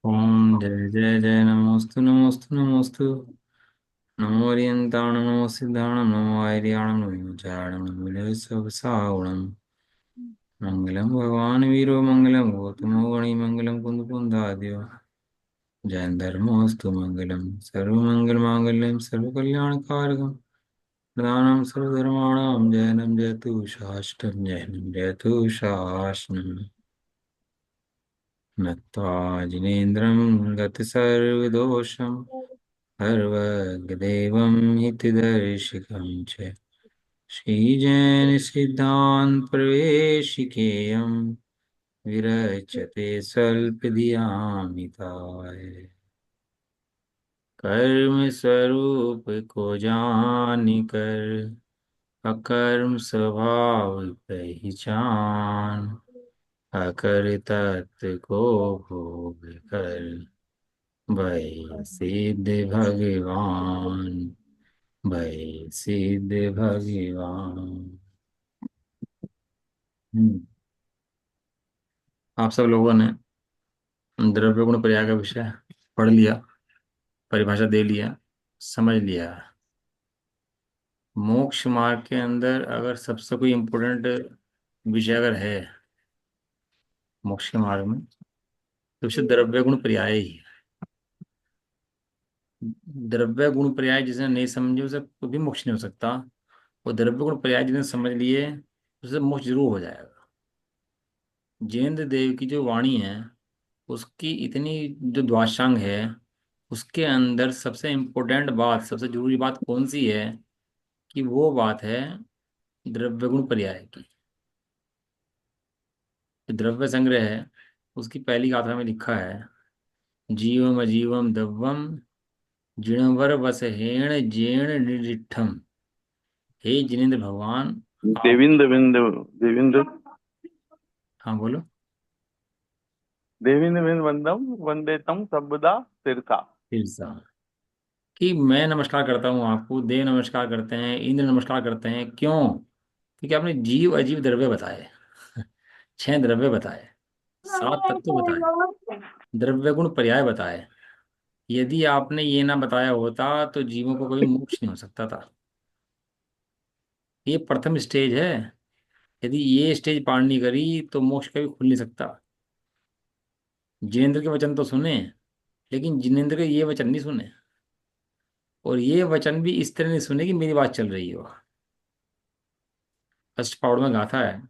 ओम जय जय जय नमोस्तु नमोस्तु नमोस्तु। नमो ओरियंताणं नमो सिद्धाणं नमो आर्याणं नमो चारणं नमो सवसावणं। मंगलम भगवान वीरो मंगलम गौतमो गणी मंगलम कुंद कुंदाद्यो। जय धर्मोस्तु मंगलम सर्वमंगल मांगल्यम सर्वकल्याणकारकम। प्रधानम सर्वधर्माणां जयनं जयतु शास्त्रं जयनं जयतु शासनम्। नत्वा जिनेन्द्रं गतसर्वदोषं सर्वगदेवं हितदर्शिकं च श्रीजैनसिद्धान्तप्रवेशिकेयं विरचते स्वल्पधियामिताय। कर्म स्वरूप को जान कर अकर्म स्वभाव पहचान। अकर तत्व को भोग कर भय सिद्ध भगवान। भय सिद्ध भगवान। आप सब लोगों ने द्रव्य गुण पर्याय का विषय पढ़ लिया, परिभाषा दे लिया, समझ लिया। मोक्ष मार्ग के अंदर अगर सबसे कोई इम्पोर्टेंट विषय अगर है मोक्ष के मार्ग में, तो उसे द्रव्य गुण पर्याय ही है। द्रव्य गुण पर्याय जिसने नहीं समझे उसे कभी मोक्ष नहीं हो सकता। और द्रव्य गुण पर्याय जिसने समझ लिए उसे मोक्ष जरूर हो जाएगा। जिनेन्द्र देव की जो वाणी है उसकी इतनी जो द्वादशांग है उसके अंदर सबसे इम्पोर्टेंट बात, सबसे जरूरी बात कौन सी है कि वो बात है द्रव्य गुण पर्याय की। जो द्रव्य संग्रह है उसकी पहली गाथा में लिखा है, जीवम अजीवम दव्वम जिणवर वसहेण जेण निरिठम। हे जिनेन्द्र भगवान आप। देविंद्र बिंदु देविंद्र हाँ बोलो। देविंद्र बिंदु वंदम वंदे तम सबदा सिरसा। फिर सा कि मैं नमस्कार करता हूँ आपको, देव नमस्कार करते हैं, इंद्र नमस्कार करते हैं। क्यों? क्योंकि आपने जीव अजीव द्रव्य बताए, छह द्रव्य बताए, सात तत्व बताए, द्रव्य गुण पर्याय बताए। यदि आपने ये ना बताया होता तो जीवों को कोई मोक्ष नहीं हो सकता था। ये प्रथम स्टेज है। यदि ये स्टेज पार नहीं करी तो मोक्ष कभी खुल नहीं सकता। जिनेन्द्र के वचन तो सुने, लेकिन जिनेन्द्र के ये वचन नहीं सुने। और ये वचन भी इस तरह नहीं सुने कि मेरी बात चल रही हो। फर्स्ट पाउड़ में गाथा है,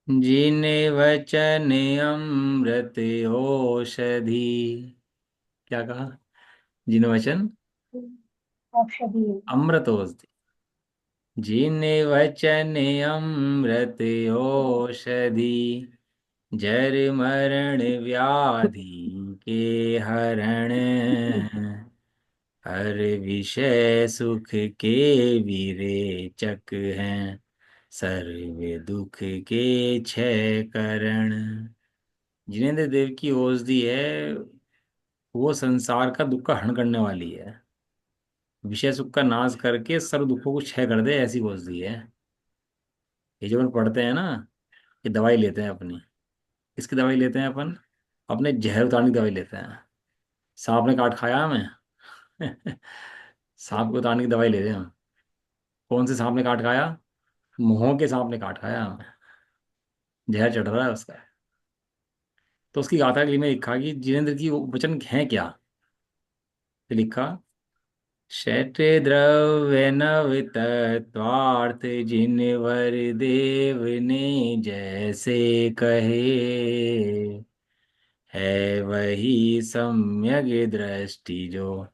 जिन वचन अमृत औषधि। क्या कहा? जिन वचन औषधि। अमृत औषधि। जिन वचन अमृत औषधि जर मरण व्याधि के हरण। हर विषय सुख के विरेचक हैं सर्व दुख के क्षय करण। जिनेन्द्र देव की औषधि है, वो संसार का दुख का हरण करने वाली है। विषय सुख का नाश करके सर्व दुखों को क्षय कर दे, ऐसी औषधि है। ये जो अपन पढ़ते हैं ना, ये दवाई लेते हैं अपनी। इसकी दवाई लेते हैं अपन, अपने जहर उतारने की दवाई लेते हैं। सांप ने काट खाया हमें सांप को उतारने की दवाई ले रहे हैं हम। कौन से सांप ने काट खाया? मोह के सांप ने काट खाया हमें, जहर चढ़ रहा है उसका। तो उसकी गाथा के लिए में लिखा कि जिनेन्द्र की वचन है क्या। तो लिखा, शठ द्रव्य नव तत्वार्थ जिनवर देव ने जैसे कहे। है वही सम्यक दृष्टि जो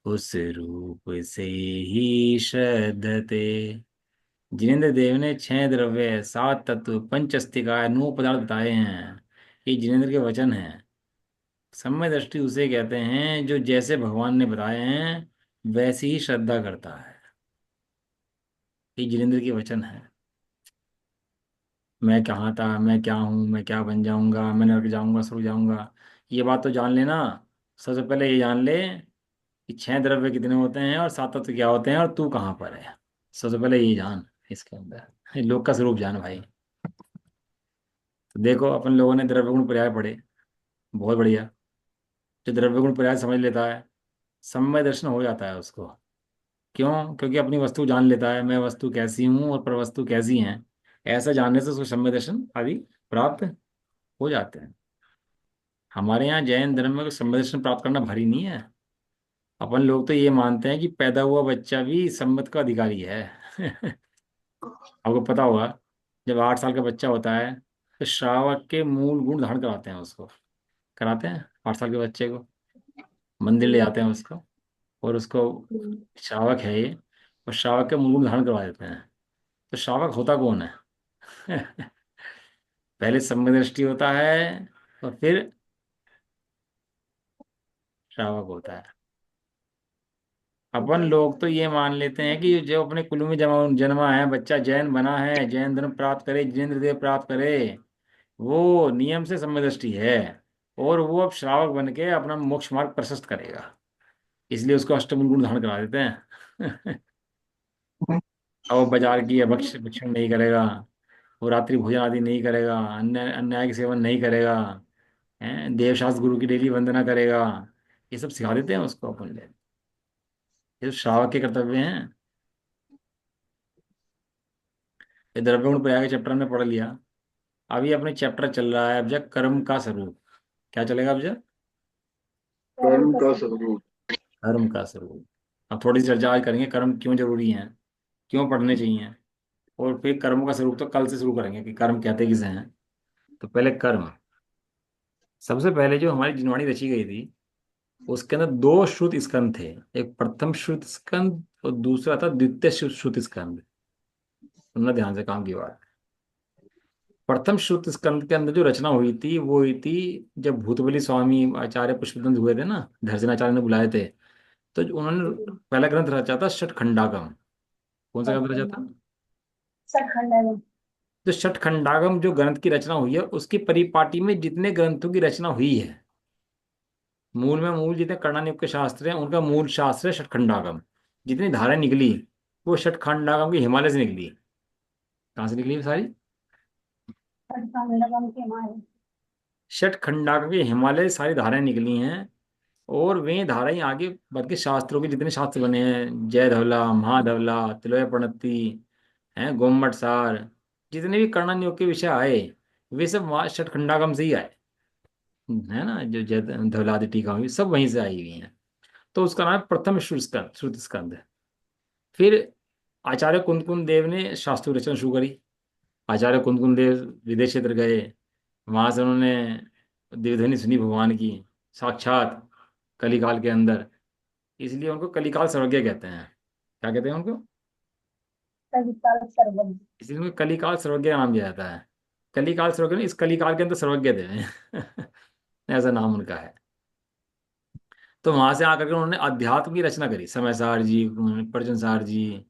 उस रूप से ही श्रद्धते। जिनेन्द्र देव ने छह द्रव्य, सात तत्व, पंच अस्तिका, नौ पदार्थ बताए हैं। ये जिनेन्द्र के वचन हैं। सम्यक दृष्टि उसे कहते हैं जो जैसे भगवान ने बताए हैं वैसी ही श्रद्धा करता है। ये जिनेन्द्र के वचन है। मैं कहाँ था, मैं क्या हूँ, मैं क्या बन जाऊंगा, मैं नरक जाऊंगा, स्वर्ग जाऊंगा, ये बात तो जान लेना। सबसे पहले ये जान ले कि छह द्रव्य कितने होते हैं और सात तत्व क्या होते हैं और तू कहाँ पर है। सबसे पहले ये जान इसके अंदर, लोक का स्वरूप जान भाई। तो देखो अपन लोगों ने द्रव्य गुण पर्याय पढ़े, बहुत बढ़िया। जो द्रव्य गुण पर्याय समझ लेता है, समय दर्शन हो जाता है उसको। क्यों? क्योंकि अपनी वस्तु जान लेता है, मैं वस्तु कैसी हूँ और परवस्तु कैसी हैं। ऐसा जानने से उसको सम्य दर्शन आदि प्राप्त हो जाते हैं। हमारे यहाँ जैन धर्म में सम्य दर्शन प्राप्त करना भारी नहीं है। अपन लोग तो ये मानते हैं कि पैदा हुआ बच्चा भी सम्मत का अधिकारी है। आपको पता होगा, जब 8 साल का बच्चा होता है तो श्रावक के मूल गुण धारण कराते हैं उसको। कराते हैं 8 साल के बच्चे को, मंदिर ले जाते हैं उसको, और उसको श्रावक है ये, और श्रावक के मूल गुण धारण करवा देते हैं। तो श्रावक होता कौन है? पहले सम्यक दृष्टि होता है और फिर श्रावक होता है। अपन लोग तो ये मान लेते हैं कि जो अपने कुल में जमा जन्मा है बच्चा, जैन बना है, जैन धर्म प्राप्त करे, जिनेन्द्र देव प्राप्त करे, वो नियम से सम्यक दृष्टि है, और वो अब श्रावक बन के अपना मोक्ष मार्ग प्रशस्त करेगा। इसलिए उसको अष्टमूल गुण धारण करा देते हैं। अब वो बाजार की भक्षण नहीं करेगा, वो रात्रि भोजन आदि नहीं करेगा, अन्य अन्याय के सेवन नहीं करेगा, देवशास्त्र गुरु की डेली वंदना करेगा। ये सब सिखा देते हैं उसको अपन लोग। ये तो श्रावक के कर्तव्य हैं। ये द्रव्य गुण पर्याय के चैप्टर में पढ़ लिया। अभी अपने चैप्टर चल रहा है अब जब कर्म का स्वरूप। क्या चलेगा अब जब? कर्म का स्वरूप। कर्म का स्वरूप। अब थोड़ी सी चर्चा आज करेंगे, कर्म क्यों जरूरी हैं, क्यों पढ़ने चाहिए। और फिर कर्म का स्वरूप तो कल से शुरू करेंगे कि कर्म कहते किसे हैं। तो पहले कर्म। सबसे पहले जो हमारी जिनवाणी रची गई थी, उसके अंदर दो श्रुत स्कंद थे। एक प्रथम श्रुत स्कंद और दूसरा था द्वितीय श्रुत स्कंद। सुनना ध्यान से, काम की बात। प्रथम श्रुत स्कंद के अंदर जो रचना हुई थी वो हुई थी जब भूतबली स्वामी आचार्य पुष्पदंत हुए थे ना, दर्शनाचार्य ने बुलाए थे। तो जो उन्होंने पहला ग्रंथ रचा था षटखंडागम। कौन सा ग्रंथ रचा था? सचखंड है। जो षटखंडागम जो ग्रंथ की रचना हुई है, उसकी परिपाटी में जितने ग्रंथों की रचना हुई है, मूल में मूल जितने कर्णानुग के शास्त्र हैं उनका मूल शास्त्र है षटखंडागम। जितनी धाराएं निकली वो षटखंडागम की हिमालय से निकली। कहाँ से निकली सारी? सचखंड के मारे। षटखंडागम के हिमालय से सारी धाराएं निकली हैं। और वे धाराएं आगे बढ़ के शास्त्रों के जितने शास्त्र बने हैं, जय धवला, महाधवला, तिलय प्रणति, हैं गोमट सार, जितने भी कर्णानुग के विषय आए, वे सब वहाँ षटखंडागम से ही आए। है ना, जो जय धवलादि टीका हुई सब वहीं से आई हुई हैं। तो उसका नाम है प्रथम श्रुत स्कंद। फिर आचार्य कुंदकुंद देव ने शास्त्र रचना शुरू करी। आचार्य कुंदकुंद देव विदेश क्षेत्र गए, वहां से उन्होंने देवधनी सुनी भगवान की, साक्षात कलिकाल के अंदर। इसलिए उनको कलिकाल सर्वज्ञ कहते हैं। क्या कहते हैं उनको? कविता सर्वज्ञ। इसलिए उनको कलिकाल सर्वज्ञ का नाम दिया जाता है। कलिकाल सर्वज्ञ, इस कलिकाल के अंदर सर्वज्ञ थे वे। ऐसा नाम उनका है। तो वहां से आकर के उन्होंने अध्यात्म की रचना करी। समय सार जी, पर्जन सार जी,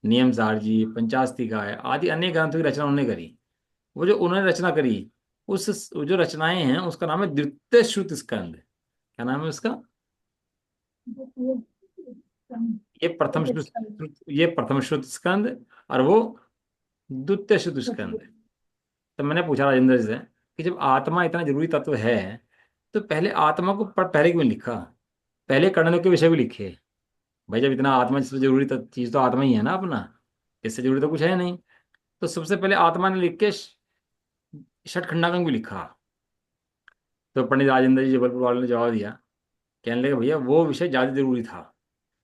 नियम सार जी, पंचास्तिकाय आदि अनेक ग्रंथों की रचना उन्होंने करी। वो जो उन्होंने रचना करी, उस वो जो रचनाएं हैं उसका नाम है द्वितीय श्रुत स्कंद। क्या नाम है उसका? ये प्रथम श्रुत स्कंद, और वो द्वितीय श्रुत स्कंद। तो मैंने पूछा राजेंद्र जी से कि जब आत्मा इतना जरूरी तत्व है, तो पहले आत्मा को पहले क्यों लिखा? पहले कर्णों के विषय भी लिखे। भाई जब इतना आत्मा से जरूरी चीज तो आत्मा ही है ना अपना, इससे जरूरी तो कुछ है नहीं। तो सबसे पहले आत्मा ने लिख के षटखंडागम भी लिखा। तो पंडित राजेंद्र जी जबलपुर वाले ने जवाब दिया, कहने लगे भैया वो विषय ज्यादा जरूरी था।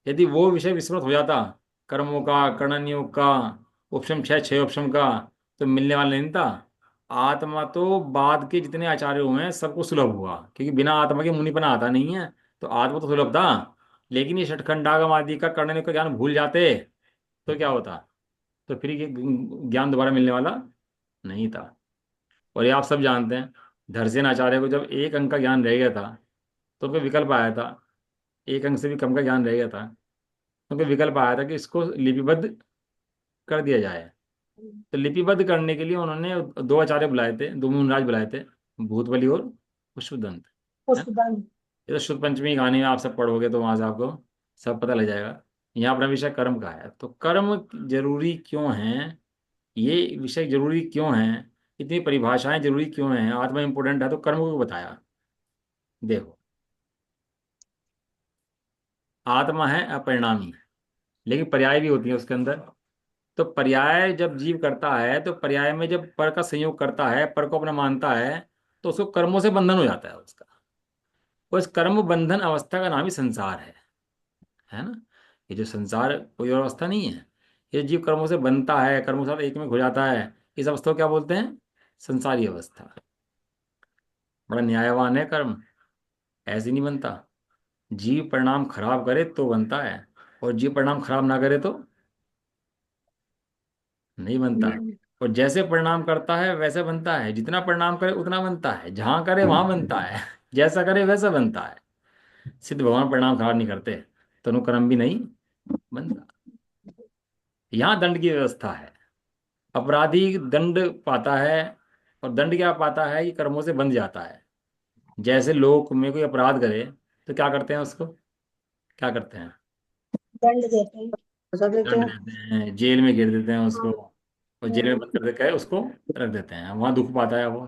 यदि वो विषय विस्मृत हो जाता, कर्मों का, कर्णनियोग का, उपशम छह छह उपशम का, तो मिलने वाला नहीं था। आत्मा तो बाद के जितने आचार्य हुए हैं सबको सुलभ हुआ, क्योंकि बिना आत्मा के मुनिपना आता नहीं है। तो आत्मा तो सुलभ था। लेकिन ये षटखंडागम आदि का, कर्णनियोग का ज्ञान भूल जाते तो क्या होता? तो फिर ये ज्ञान दोबारा मिलने वाला नहीं था। और ये आप सब जानते हैं, धरसेन आचार्य को जब एक अंक का ज्ञान रह गया था, तो उनको विकल्प आया था। एक अंक से भी कम का ज्ञान रह गया था, तो उनको विकल्प आया था कि इसको लिपिबद्ध कर दिया जाए। तो लिपिबद्ध करने के लिए उन्होंने दो आचार्य बुलाए थे, दो मुनिराज बुलाए थे, भूतबली और पुष्पदंत। है। पुष्पदंत। ये तो शुद्ध पंचमी कहानी में आप सब पढ़ोगे तो वहां से आपको सब पता लग जाएगा। यहाँ अपना विषय कर्म का है, तो कर्म जरूरी क्यों है, ये विषय जरूरी क्यों है, इतनी परिभाषाएं जरूरी क्यों हैं, आत्मा इंपोर्टेंट है तो कर्म को बताया। देखो, आत्मा है अपरिणामी, लेकिन पर्याय भी होती है उसके अंदर। तो पर्याय जब जीव करता है, तो पर्याय में जब पर का संयोग करता है, पर को अपना मानता है, तो उसको कर्मों से बंधन हो जाता है उसका। और इस कर्म बंधन अवस्था का नाम ही संसार है ना। ये जो संसार कोई और अवस्था नहीं है। ये जीव कर्मों से बनता है, कर्मों के साथ एक में घुल जाता है, इस अवस्था को क्या बोलते हैं? संसारी अवस्था। बड़ा न्यायवान है कर्म, ऐसे नहीं बनता। जीव परिणाम खराब करे तो बनता है, और जीव परिणाम खराब ना करे तो नहीं बनता। और जैसे परिणाम करता है वैसे बनता है, जितना परिणाम करे उतना बनता है, जहां करे वहां बनता है जैसा करे वैसा बनता है। सिद्ध भगवान परिणाम खराब नहीं करते, तो अनुकर्म भी नहीं बनता। यहाँ दंड की व्यवस्था है। अपराधी दंड पाता है, और दंड क्या पाता है कि कर्मों से बंध जाता है। जैसे लोग में कोई अपराध करे तो क्या करते हैं उसको? क्या करते हैं? दंड देते हैं, सजा देते दंड हैं। देते हैं, जेल में गिर देते हैं उसको, हाँ। और जेल में हम्म। बंद कर देकर उसको रख देते हैं, वहां दुख पाता है वो।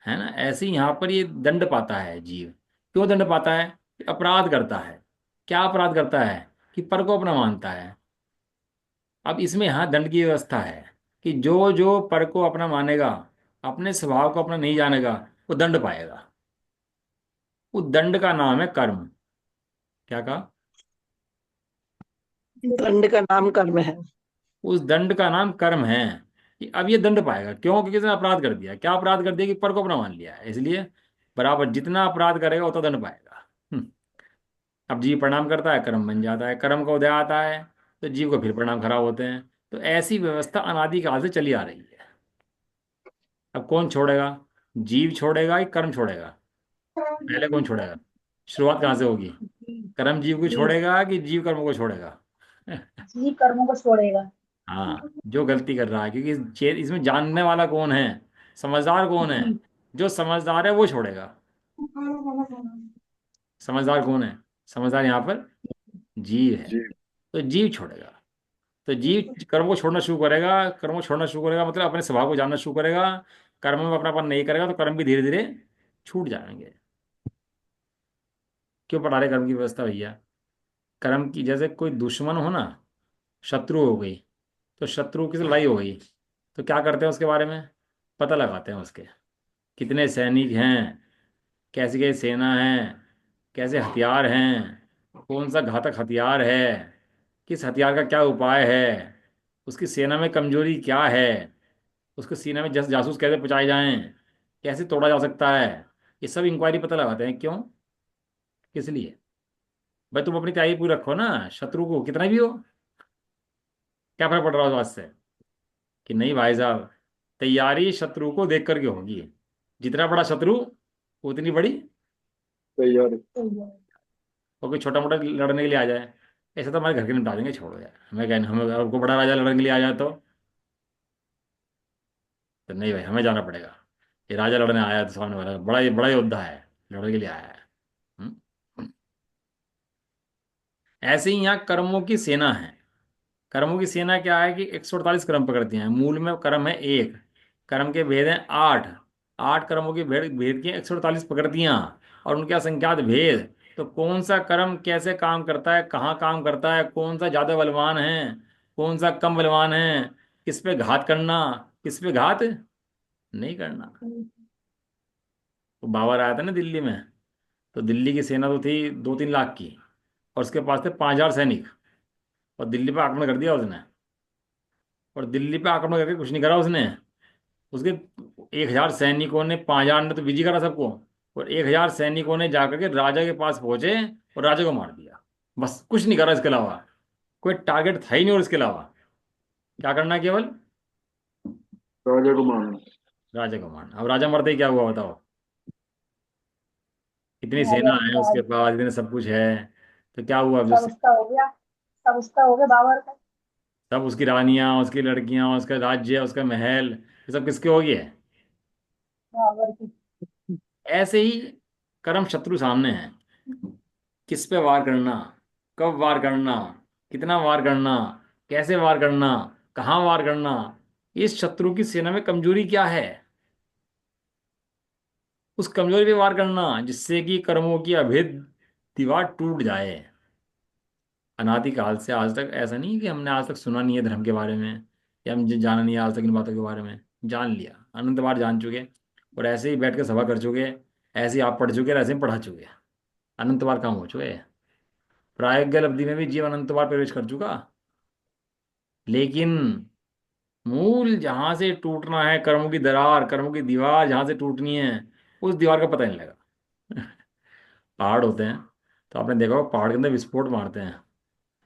है ना, ऐसे ही यहाँ पर ये दंड पाता है जीव। क्यों दंड पाता है? कि अपराध करता है। क्या अपराध करता है? कि पर को अपना मानता है। अब इसमें यहाँ दंड की व्यवस्था है कि जो जो पर को अपना मानेगा, अपने स्वभाव को अपना नहीं जानेगा, वो दंड पाएगा। उस दंड का नाम है कर्म। क्या कहा? दंड का नाम कर्म है। उस दंड का नाम कर्म है। कि अब ये दंड पाएगा, क्यों? क्योंकि इसने अपराध कर दिया। क्या अपराध कर दिया? कि पर को अपना मान लिया है, इसलिए बराबर जितना अपराध करेगा उतना दंड पाएगा। अब जीव प्रणाम करता है, कर्म बन जाता है, कर्म का उदय आता है, तो जीव को फिर परिणाम खराब होते हैं। तो ऐसी व्यवस्था अनादि काल से चली आ रही है। अब कौन छोड़ेगा? जीव छोड़ेगा कि कर्म छोड़ेगा? पहले कौन छोड़ेगा? शुरुआत कहाँ से होगी? कर्म जीव को जी। छोड़ेगा कि जीव कर्म को छोड़ेगा? जी कर्मों को छोड़ेगा। हाँ, जो गलती कर रहा है, क्योंकि इसमें जानने वाला कौन है? समझदार कौन है? जी। जो समझदार है वो छोड़ेगा। समझदार कौन है? समझदार यहाँ पर जीव है। जी। तो जीव छोड़ेगा। तो जीव कर्म को छोड़ना शुरू करेगा, कर्म को छोड़ना शुरू करेगा मतलब अपने स्वभाव को जानना शुरू करेगा। कर्म में अपनापन नहीं करेगा तो कर्म भी धीरे धीरे छूट जाएंगे। क्यों पढ़ा रहे कर्म की व्यवस्था भैया? कर्म की, जैसे कोई दुश्मन हो ना, शत्रु हो गई, तो शत्रु की लड़ाई हो गई, तो क्या करते हैं उसके बारे में? पता लगाते हैं उसके कितने सैनिक हैं, कैसी कैसी सेना है, कैसे हथियार हैं, कौन सा घातक हथियार है, किस हथियार का क्या उपाय है, उसकी सेना में कमजोरी क्या है, उसको सीना में जासूस कैसे पहुंचाए जाएं, कैसे तोड़ा जा सकता है। ये सब इंक्वायरी पता लगाते हैं। क्यों? किस लिए? भाई तुम अपनी तैयारी पूरी रखो ना, शत्रु को कितना भी हो, क्या फर्क पड़ रहा है उस बात से? कि नहीं भाई साहब, तैयारी शत्रु को देख करके होगी। जितना बड़ा शत्रु, उतनी बड़ी तैयारी। तैयारी। और कोई छोटा मोटा लड़ने के लिए आ जाए, ऐसा तो हमारे घर के निपटा देंगे, छोड़ो यार, हमें क्या, हमें आपको बड़ा राजा लड़ने के लिए आ जाए तो नहीं भाई, हमें जाना पड़ेगा। ये राजा लड़ने आया है तो सामने वाला बड़ा योद्धा है, लड़ने के लिए आया है। हम्म? ऐसे ही यहाँ कर्मों की सेना है। कर्मों की सेना क्या है? कि 148 कर्म पकड़ती हैं। मूल में कर्म है एक, कर्म के भेद हैं 8। 8 कर्मों के भेद भेद की 148 प्रकृतियां, और उनके असंख्यात भेद। तो कौन सा कर्म कैसे काम करता है, कहाँ काम करता है, कौन सा ज्यादा बलवान है, कौन सा कम बलवान है, किस पे घात करना, किस पे घात नहीं करना। तो बाबर आया था ना दिल्ली में, तो दिल्ली की सेना तो थी 2-3 लाख की, और उसके पास थे 5,000 सैनिक, और दिल्ली पे आक्रमण कर दिया उसने। और दिल्ली पे आक्रमण करके कुछ नहीं करा उसने। उसके 1,000 सैनिकों ने, 5,000 ने तो विजय करा सबको, और 1,000 सैनिकों ने जाकर के राजा के पास पहुंचे और राजा को मार दिया। बस कुछ नहीं करा इसके अलावा, कोई टारगेट था ही नहीं। और इसके अलावा क्या करना है? केवल राजा को मारना। राजा को मारना। अब राजा मरते ही क्या हुआ बताओ? इतनी सेना राजा है उसके राज। पास, इतने सब कुछ है, तो क्या हुआ? अब जो सब उसका हो गया। सब उसका हो गया बाबर का। सब उसकी रानियां, उसकी लड़कियां, उसका राज्य, उसका महल, ये सब किसके हो गए? बाबर की। ऐसे ही कर्म शत्रु सामने हैं। किस पे वार करना, कब वार करना, कितना वार करना, कैसे वार करना, कहाँ वार करना, इस शत्रु की सेना में कमजोरी क्या है, उस कमजोरी पे वार करना जिससे कि कर्मों की अभेद दीवार टूट जाए। अनादिकाल से आज तक ऐसा नहीं कि हमने आज तक सुना नहीं है धर्म के बारे में, या हमने जाना नहीं है आज तक इन बातों के बारे में। जान लिया, अनंत बार जान चुके, और ऐसे ही बैठ के सभा कर चुके, ऐसे ही आप पढ़ चुके और ऐसे ही पढ़ा चुके, अनंत बार काम हो चुके। प्रायज्ञ अवधि में भी जीव अनंत बार प्रवेश कर चुका, लेकिन मूल जहां से टूटना है, कर्मों की दरार, कर्मों की दीवार जहां से टूटनी है, उस दीवार का पता नहीं लगा। पहाड़ होते हैं, तो आपने देखा होगा पहाड़ के अंदर विस्फोट मारते हैं,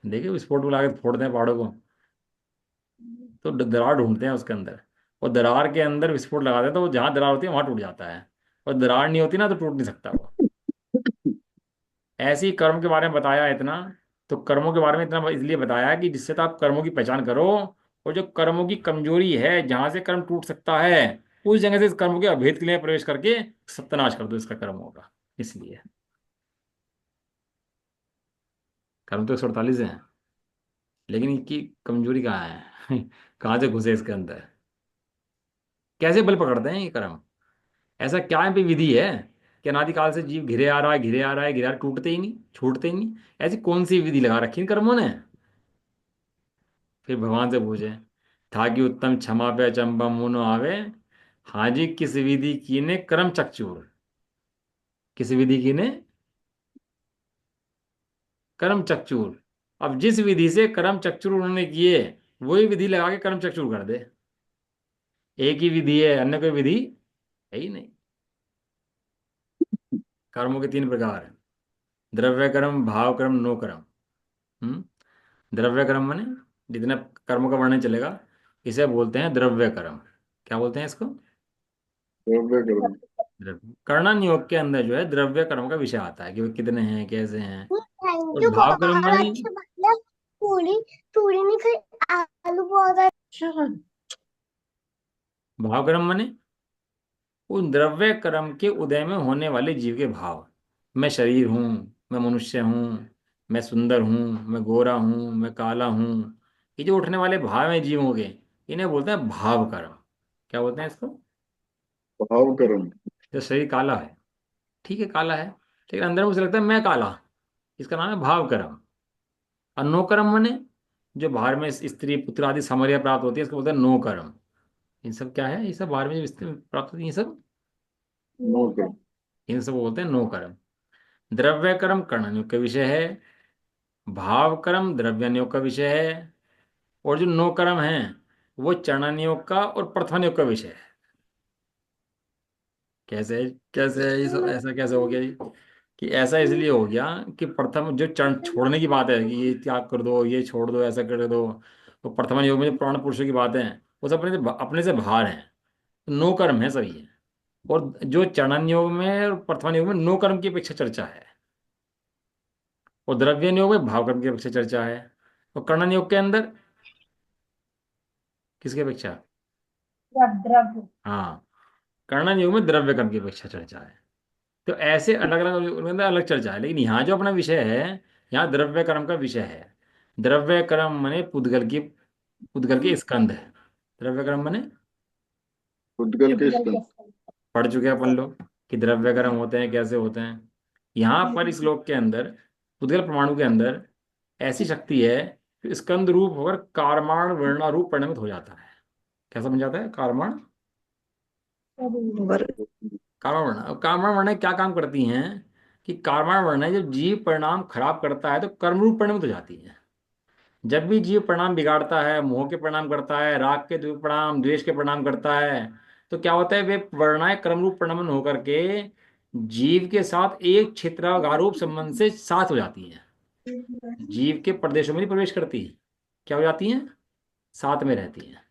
देखिए विस्फोट बुला के फोड़ते हैं पहाड़ों को, तो दरार ढूंढते हैं उसके अंदर, और दरार के अंदर विस्फोट लगाते हैं तो वो जहां दरार होती है वहां टूट जाता है, और दरार नहीं होती ना तो टूट नहीं सकता वो। ऐसे ही कर्म के बारे में बताया इतना, तो कर्मों के बारे में इतना इसलिए बताया कि जिससे तो आप कर्मों की पहचान करो, और जो कर्मों की कमजोरी है जहां से कर्म टूट सकता है, उस जगह से इस कर्मों के अभेद के लिए प्रवेश करके सत्यानाश कर दो इसका कर्मों का। इसलिए कर्म तो 148 हैं, लेकिन इनकी कमजोरी कहाँ है? कहाँ से घुसे इसके अंदर, कैसे बल पकड़ते हैं ये कर्म? ऐसा क्या है भी विधि है कि अनादिकाल से जीव घिरे आ रहा है, घिरे आ रहा है, घिरे आ रहा है, टूटते ही नहीं, छूटते ही नहीं? ऐसी कौन सी विधि लगा रखी इन कर्मों ने? फिर भगवान से पूछे, था कि उत्तम क्षमा पे अचंबा मुनो आवे, हाजी किस विधि कीने कर्म चकचूर। किस विधि कीने कर्म चकचूर। अब जिस विधि से कर्म चकचूर उन्होंने किए, वही विधि लगा के कर्म चकचूर कर दे। एक ही विधि है, अन्य कोई विधि है ही नहीं। कर्मों के 3 प्रकार हैं, द्रव्य कर्म, भाव कर्म, नो कर्म। हम्म द्रव्य कर्म माने जितने कर्मों का वर्णन चलेगा, इसे बोलते हैं द्रव्य कर्म। क्या बोलते हैं इसको? द्रव्य कर्म। द्रव्य कर्णन योग के अंदर जो है द्रव्य कर्म का विषय आता है कि वो कितने हैं, कैसे हैं। थैंक और यू, भाव कर्म बहुत माने, अच्छी बात है। पूरी पूरी नहीं खाई, आलू बहुत अच्छा। भाव कर्म माने उन द्रव्य कर्म के उदय में होने वाले जीव के भाव। मैं शरीर हूँ, मैं मनुष्य हूँ, मैं सुंदर हूँ, मैं गोरा हूँ, मैं काला हूँ, ये जो उठने वाले भाव हैं जीवों के, इन्हें बोलते हैं भाव कर्म। क्या बोलते हैं इसको? भाव कर्म। जो शरीर काला है, ठीक है काला है, लेकिन अंदर में उसे लगता है मैं काला, इसका नाम है भाव कर्म। और नो कर्म मने जो बाहर में स्त्री पुत्र आदि सामर्य प्राप्त होती है, इसको बोलते हैं नो कर्म। इन सब क्या है, ये सब बाहर में जो स्त्री प्राप्त होती है, ये सब, नो कर्म। इन सब बोलते हैं नो कर्म। द्रव्य कर्म कर्णयोग का विषय है, भाव कर्म द्रव्यानुयोग का विषय है, और जो नो कर्म है वो चरणनियोग का और प्रथमानुयोग का विषय है। कैसे? कैसे है ये सब, ऐसा कैसे हो गया जी? कि ऐसा इसलिए हो गया कि प्रथम जो चरण छोड़ने की बात है कि ये त्याग कर दो, ये छोड़ दो, ऐसा कर दो, तो प्रथम योग में जो प्राण पुरुषों की बातें हैं वो सब अपने से बाहर हैं, नो कर्म है सभी है। और जो चरणन योग में और प्रथम योग में नो कर्म की अपेक्षा चर्चा है, और द्रव्य योग में भाव कर्म की अपेक्षा चर्चा है, और कर्णन योग के अंदर किसकी अपेक्षा? द्रव्य। हाँ, कर्णन योग में द्रव्य कर्म की अपेक्षा चर्चा है। तो ऐसे अलग अलग उनके अंदर अलग चर्चा है, लेकिन यहाँ जो अपना विषय है, यहाँ द्रव्य कर्म का विषय है। द्रव्य कर्म मने पुद्गल के स्कंध है। द्रव्य कर्म मने उद्गल के स्तंभ। पढ़ चुके हैं अपन लोग कि द्रव्य कर्म होते हैं, कैसे होते हैं। यहाँ पर इस श्लोक के अंदर पुद्गल परमाणु के अंदर ऐसी शक्ति है कि स्कंद रूप होकर कारमाण वर्णारूप परिणमित हो जाता है। कैसा बन जाता है कारमाण? कारमाण वर्ण, अब कारमाण वर्ण क्या काम करती हैं कि कारमाण वर्ण जब जीव परिणाम खराब करता है तो कर्मरूप परिणमित हो जाती है। जब भी जीव परिणाम बिगाड़ता है, मोह के परिणाम करता है, राग के परिणाम, द्वेष के परिणाम करता है, तो क्या होता है, वे वर्णाएं क्रमरूप परिणमन होकर के जीव के साथ एक क्षेत्रागारूप संबंध से साथ हो जाती हैं। जीव के प्रदेशों में नहीं प्रवेश करती, क्या हो जाती हैं, साथ में रहती हैं।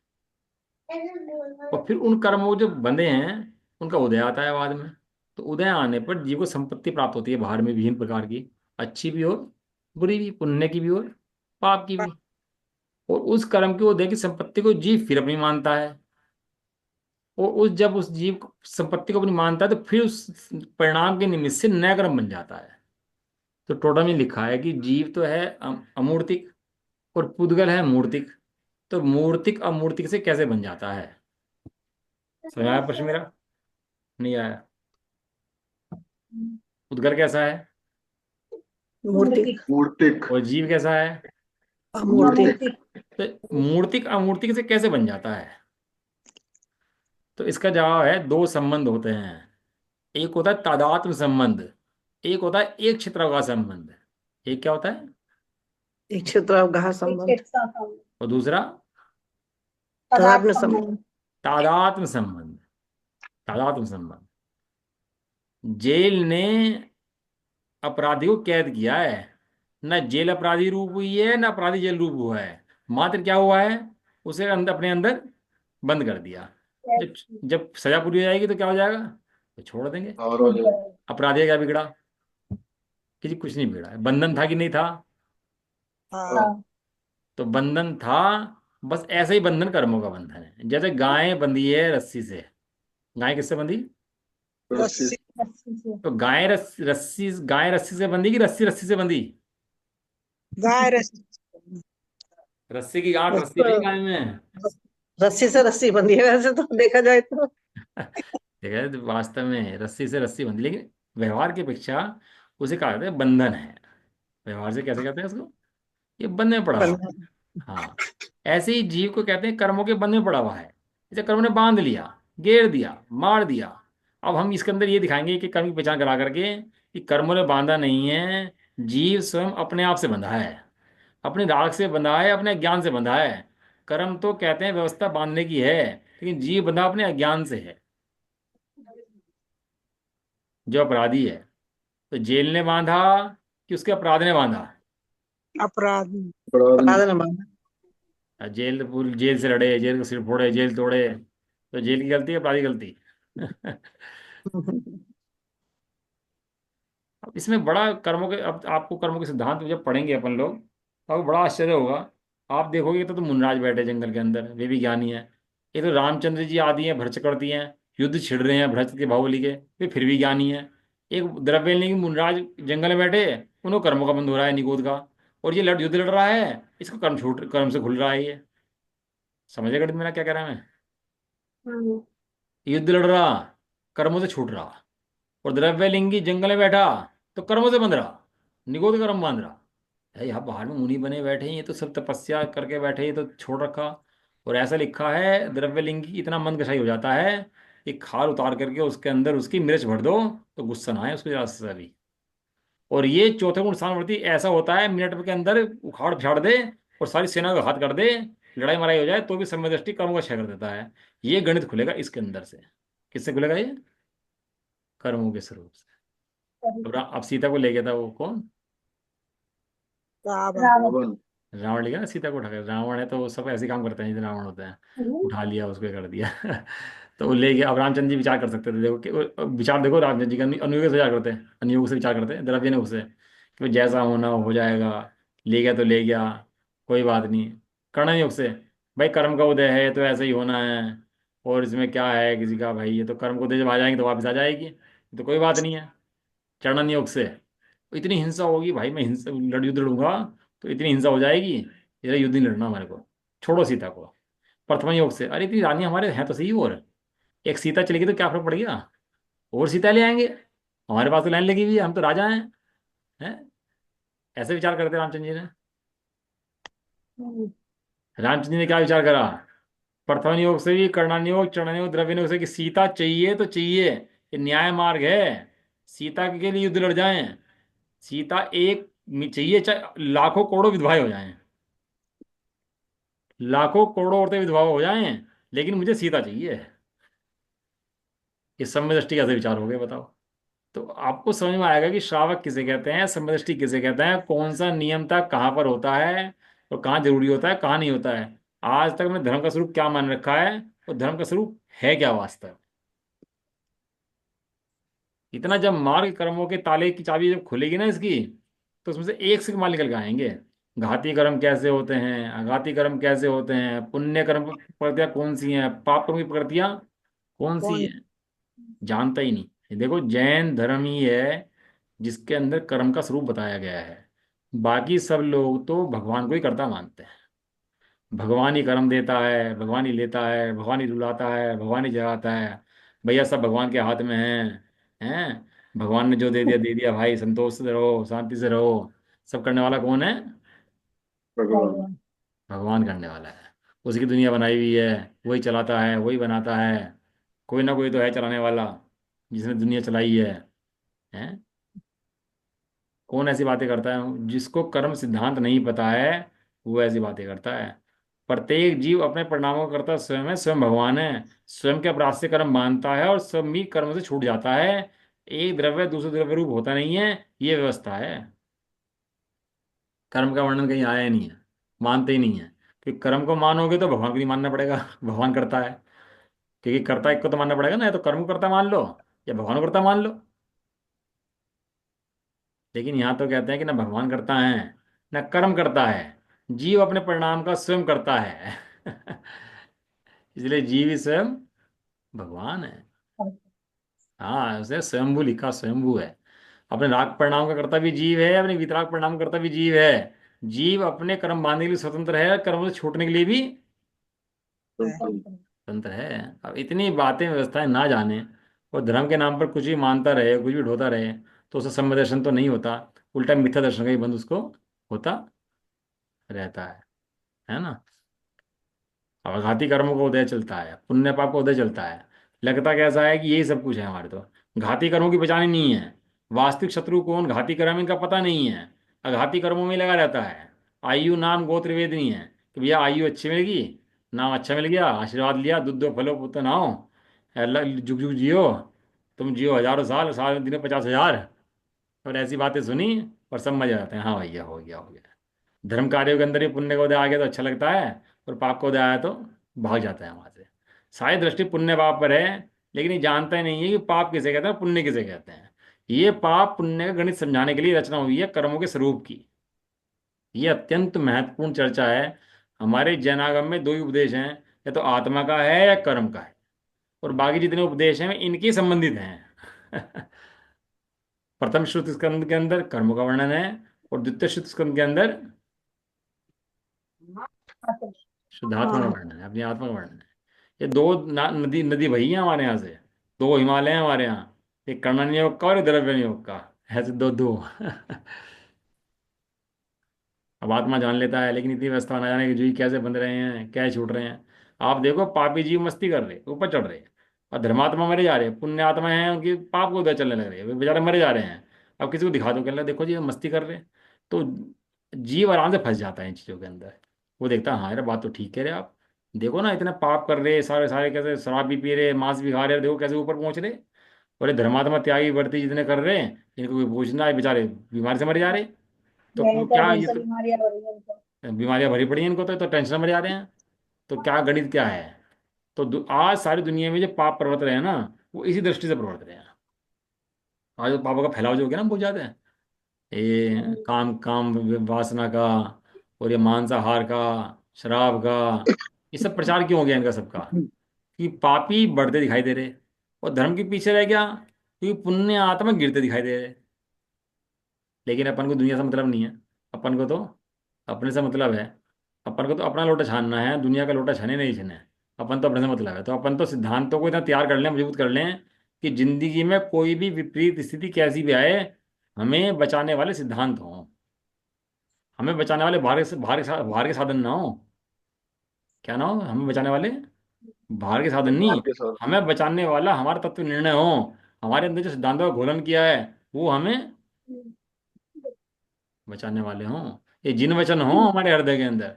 और फिर उन कर्मों जो बंधे हैं उनका उदय आता है बाद में। तो उदय आने पर जीव को संपत्ति प्राप्त होती है बाहर में विभिन्न प्रकार की, अच्छी भी और बुरी भी, पुण्य की भी और पाप की भी। और उस कर्म की उदय की संपत्ति को जीव फिर अपनी मानता है, और उस जब उस जीव संपत्ति को अपनी मानता है तो फिर उस परिणाम के निमित्त से नया कर्म बन जाता है। तो टोटल में लिखा है कि जीव तो है अमूर्तिक, और पुद्गल है मूर्तिक। तो मूर्तिक अमूर्तिक से कैसे बन जाता है? समझ आया प्रश्न मेरा? नहीं आया? उद्गल कैसा है? मूर्तिक। मूर्तिक। और जीव कैसा है? अमूर्तिक। तो मूर्तिक अमूर्तिक से कैसे बन जाता है? तो इसका जवाब है, दो संबंध होते हैं। एक होता है तादात्म्य संबंध, एक होता है एक क्षेत्रफल संबंध। एक क्या होता है? एक क्षेत्रफल संबंध। और दूसरा तादात्म्य संबंध। तादात्म्य संबंध। तादात्म्य संबंध। जेल ने अपराधी को कैद किया है, न जेल अपराधी रूप हुई है न अपराधी जेल रूप हुआ है। मात्र क्या हुआ है, उसे अंदर अपने अंदर बंद कर दिया। जब जब सजा पूरी हो जाएगी तो क्या हो जाएगा? तो छोड़ देंगे। और हो जाए। अपराधी का क्या बिगड़ा? किसी कुछ नहीं बिगड़ा है। बंधन था कि नहीं था? हाँ। तो बंधन था। बस ऐसे ही बंधन कर्मों का बंधन है। जैसे गाय बंधी है रस्सी से। गाय किससे बंधी? रस्सी। तो गाय रस्सी से बंधी कि रस्सी रस्सी से बंधी? गाय रस्सी। रस्सी की गांठ रस्सी नहीं उसको गाय में। रस्सी से रस्सी बंधी है वैसे तो देखा जाए तो। ठीक है, तो वास्तव में रस्सी से रस्सी बंधी, लेकिन व्यवहार की अपेक्षा उसे कहा जाता है बंधन है। व्यवहार से कैसे कहते हैं इसको? ये बंधन में पड़ा हुआ है। बंधन। हाँ। ऐसे ही जीव को कहते हैं कर्मों के बंधन में पड़ा हुआ है। जैसे कर्म ने बांध लिया, घेर दिया, मार दिया। अब हम इसके अंदर ये दिखाएंगे कि कर्म की पहचान करा करके कि कर्मों ने बांधा नहीं है, जीव स्वयं अपने आप से बंधा है, अपनी राग से बंधा है, अपने ज्ञान से बंधा है। कर्म तो कहते हैं व्यवस्था बांधने की है, लेकिन जीव बंधा अपने अज्ञान से है। जो अपराधी है, तो जेल ने बांधा कि उसके अपराध ने बांधा? अपराध। अपराध ने। अपराध न बांधा। जेल पूरी जेल से लड़े, जेल को सिर फोड़े, जेल तोड़े, तो जेल की गलती है अपराधी की गलती? अब इसमें बड़ा कर्मों के, अब आपको कर्मों के सिद्धांत जब पढ़ेंगे अपन लोग तो आपको बड़ा आश्चर्य होगा। आप देखोगे तो मुनराज बैठे जंगल के अंदर, वे भी ज्ञानी है। ये तो रामचंद्र जी आदि हैं, भ्रच करती हैं, युद्ध छिड़ रहे हैं भ्रच के बाहुबली के, वे फिर भी ज्ञानी है। एक द्रव्य की मुनराज जंगल में बैठे, उन्होंने कर्मों का बंध हो रहा है निगोद का, और ये युद्ध लड़ रहा है, इसको कर्म से खुल रहा है ये। समझे गणित मेरा क्या कह रहा है मैं? युद्ध लड़ रहा, कर्मों से छूट रहा। और द्रव्यलिंगी जंगल में बैठा, तो कर्मों से बंध रहा, निगोद कर्म बांध रहा है। यहाँ बाहर में मुनि बने बैठे हैं, ये तो सब तपस्या करके बैठे, ये तो छोड़ रखा। और ऐसा लिखा है द्रव्यलिंगी इतना मन कसाई हो जाता है कि खाल उतार करके उसके अंदर उसकी मिर्च भर दो, तो गुस्सा ना आए उसको जरा से भी। और ये चौथे गुण स्थानवर्ती ऐसा होता है, मिनट के अंदर उखाड़ पिछाड़ दे और सारी सेना को घात कर दे, लड़ाई मराई हो जाए तो भी समय दृष्टि कर्म का क्षय कर देता है। ये गणित खुलेगा इसके अंदर से। किससे खुलेगा ये? कर्मों के स्वरूप से। अब सीता को ले गया था वो कौन? रावण। रावण। रावण ले गया ना सीता को उठा कर। रावण है तो वो सब ऐसे काम करते हैं जैसे रावण होते हैं, उठा लिया उसको कर दिया। तो वो ले गया। अब रामचंद्र जी विचार कर सकते थे, देखो कि विचार देखो रामचंद्र जी का अनुयोग से विचार करते हैं, अनुयोग से विचार करते हैं द्रव्य ने उसे कि भाई जैसा होना हो जाएगा, ले गया तो ले गया, कोई बात नहीं। कर्ण योग से, भाई कर्म का उदय है तो ऐसा ही होना है, और इसमें क्या है किसी का, भाई ये तो कर्म को उदय जब आ जाएंगे तो वापस आ जाएगी, तो कोई बात नहीं है। चरण योग से, इतनी हिंसा होगी भाई, मैं हिंसा युद्ध लड़ूंगा तो इतनी हिंसा हो जाएगी, ये युद्ध नहीं लड़ना हमारे को, छोड़ो सीता को। प्रथम योग से, अरे इतनी रानी हमारे हैं तो सही, और एक सीता चलेगी तो क्या फर्क पड़ गया, और सीता ले आएंगे, हमारे पास तो लाइन लगी हुई है, हम तो राजा हैं। ऐसे विचार करते रामचंद्र जी ने। रामचंद्र जी ने क्या विचार करा? प्रथम योग से भी कर्णन योग, चरण योग, द्रव्य योग से कि सीता चाहिए तो चाहिए, ये न्याय मार्ग है। सीता के लिए युद्ध लड़ जाएं, सीता एक चाहिए, चाहे लाखों करोड़ों विधवाएं हो जाएं, लाखों करोड़ों औरतें विधवा हो जाएं, लेकिन मुझे सीता चाहिए। इस समय दृष्टि कैसे विचार हो गए बताओ? तो आपको समझ में आएगा कि श्रावक किसे कहते हैं, समय दृष्टि किसे कहते हैं, कौन सा नियमता कहाँ पर होता है और कहाँ जरूरी होता है, कहाँ नहीं होता है। आज तक हमने धर्म का स्वरूप क्या मान रखा है और धर्म का स्वरूप है क्या वास्तव। इतना जब मार्ग कर्मों के ताले की चाबी जब खुलेगी ना इसकी, तो उसमें से एक से माल निकल के आएंगे। घाती कर्म कैसे होते हैं, आघाती कर्म कैसे होते हैं, पुण्य कर्म की प्रकृतियां कौन सी हैं, पाप कर्म की प्रकृतियां कौन सी कौन। हैं, जानता ही नहीं। ये देखो जैन धर्म ही है जिसके अंदर कर्म का स्वरूप बताया गया है। बाकी सब लोग तो भगवान को ही कर्ता मानते हैं। भगवान ही कर्म देता है, भगवान ही लेता है, भगवान ही रुलाता है, भगवान ही जगाता है, भैया सब भगवान के हाथ में है। हैं? भगवान ने जो दे दिया भाई, संतोष से रहो, शांति से रहो। सब करने वाला कौन है? भगवान। भगवान करने वाला है। उसकी दुनिया बनाई हुई है, वही चलाता है, वही बनाता है। कोई ना कोई तो है चलाने वाला, जिसने दुनिया चलाई है? कौन ऐसी बातें करता है? जिसको कर्म सिद्धांत नहीं पता है, वो ऐसी बातें करता है। प्रत्येक जीव अपने परिणामों को करता स्वयं है, स्वयं भगवान है। स्वयं के अपराध से कर्म मानता है और स्वयं ही कर्म से छूट जाता है। एक द्रव्य दूसरे द्रव्य रूप होता नहीं है, ये व्यवस्था है। कर्म का वर्णन कहीं आया ही नहीं है, मानते ही नहीं है। क्योंकि कर्म को मानोगे तो भगवान को नहीं मानना पड़ेगा। भगवान करता है, क्योंकि कर्ता एक को तो मानना पड़ेगा ना, या तो कर्म को कर्ता मान लो या भगवान को कर्ता मान लो। लेकिन यहाँ तो कहते हैं कि ना भगवान करता है ना कर्म करता है, जीव अपने परिणाम का स्वयं करता है। इसलिए जीव ही स्वयं भगवान है। हाँ, उसे स्वयंभू लिखा, स्वयंभू है। अपने राग परिणाम का कर्ता भी जीव है, अपने वितराग परिणाम का कर्ता भी जीव है। जीव अपने कर्म बांधने के लिए स्वतंत्र है, कर्म से छूटने के लिए भी स्वतंत्र है। अब इतनी बातें व्यवस्थाएं ना जाने और धर्म के नाम पर कुछ भी मानता रहे, कुछ भी ढोता रहे, तो उससे सम्य दर्शन तो नहीं होता, उल्टा मिथ्या दर्शन का ही बंध उसको होता रहता है ना। अब आघाती कर्मों का उदय चलता है, पुण्य पाप का उदय चलता है। लगता कैसा है कि यही सब कुछ है हमारे, तो घाती कर्मों की पहचान ही नहीं है। वास्तविक शत्रु कौन, घाती कर्म, इनका पता नहीं है। अघाती कर्मों में लगा रहता है। आयु नाम गोत्र वेद नहीं है कि भैया आयु अच्छी मिलेगी, नाम अच्छा मिल गया, आशीर्वाद लिया, दूध दो फलो पुत्र नाओ, अल्लाह जुग जुग जियो, तुम जियो हजारों साल, साल में दिन 50,000। और ऐसी बातें सुनी और सब मजे आते हैं, हाँ भैया हो गया हो गया। धर्म कार्यों के अंदर ही पुण्य का उदय आ गया तो अच्छा लगता है, और पाप का उदय आया तो भाग जाता है वहां से। सारी दृष्टि पुण्य पाप पर है, लेकिन ये जानता ही नहीं है कि पाप किसे कहते हैं, पुण्य किसे कहते हैं। ये पाप पुण्य का गणित समझाने के लिए रचना हुई है कर्मों के स्वरूप की। ये अत्यंत महत्वपूर्ण चर्चा है। हमारे जैनागम में दो ही उपदेश हैं, या तो आत्मा का है या कर्म का है। और बाकी जितने उपदेश हैं वे इनके संबंधित हैं। प्रथम श्रुति स्कंद के अंदर कर्म का वर्णन है, और द्वितीय श्रुति स्कंद के अंदर शुद्धात्मा का हाँ। वर्णन है, अपनी आत्मा का वर्णन है। ये दो नदी नदी बही है हमारे यहाँ से। दो हिमालय हैं हमारे यहाँ, एक कर्णन योग का और एक द्रव्य योग का। ऐसे दो दो। अब आत्मा जान लेता है, लेकिन इतनी व्यवस्था ना जाने कि जुई कैसे बंध रहे हैं, क्या छूट रहे हैं। आप देखो, पापी जीव मस्ती कर रहे, ऊपर चढ़ रहे, और धर्मात्मा मरे जा रहे हैं। पुण्य आत्मा है, उनकी पाप को उधर चलने लग रहे हैं, वे बेचारे मरे जा रहे हैं। अब किसी को दिखा दो, कहने लगे देखो जी हम मस्ती कर रहे हैं। तो जीव आराम से फंस जाता है इन चीज़ों के अंदर। वो देखता है हाँ यार बात तो ठीक कह रहे आप, देखो ना इतने पाप कर रहे सारे सारे, कैसे शराब भी पी रहे, मांस भी खा रहे, देखो कैसे ऊपर पहुंच रहे। और ये धर्मात्मा त्यागी व्रती जितने कर रहे हैं, इनको कोई पूछना है, बेचारे बीमारी से मर जा रहे। तो भयंकर क्या ये भयंकर तो बीमारियां हो रही है उनको। बीमारियां भरी पड़ी हैं इनको, तो टेंशन में जा रहे हैं। तो क्या गणित क्या है? तो आज सारी दुनिया में जो पाप प्रवर्त रहे हैं ना, वो इसी दृष्टि से प्रवर्त रहे हैं। आज जो पापों का फैलाव जो हो गया ना बहुत ज्यादा है, ये काम काम वासना का, और ये मांसाहार का, शराब का, ये सब प्रचार क्यों हो गया इनका सबका? कि पापी बढ़ते दिखाई दे रहे, और धर्म के पीछे रह गया क्योंकि पुण्य आत्मा गिरते दिखाई दे रहे। लेकिन अपन को दुनिया से मतलब नहीं है। अपन को तो अपने से मतलब है। अपन को तो अपना लोटा छानना है, दुनिया का लोटा छाने नहीं छाने। अपन तो अपने से मतलब है, तो अपन तो सिद्धांतों को इतना तैयार कर लें, मजबूत कर लें, कि जिंदगी में कोई भी विपरीत स्थिति कैसी भी आए, हमें बचाने वाले सिद्धांत हों। हमें बचाने वाले बाहर के साधन ना हो। क्या ना हो? हमें बचाने वाले बाहर के साधन नहीं, बाहर के साथ। हमें बचाने वाला हमारा तत्व निर्णय हो। हमारे अंदर जो सिद्धांतों का घोलन किया है, वो हमें बचाने वाले हों। ये जिन वचन हों हमारे हृदय के अंदर,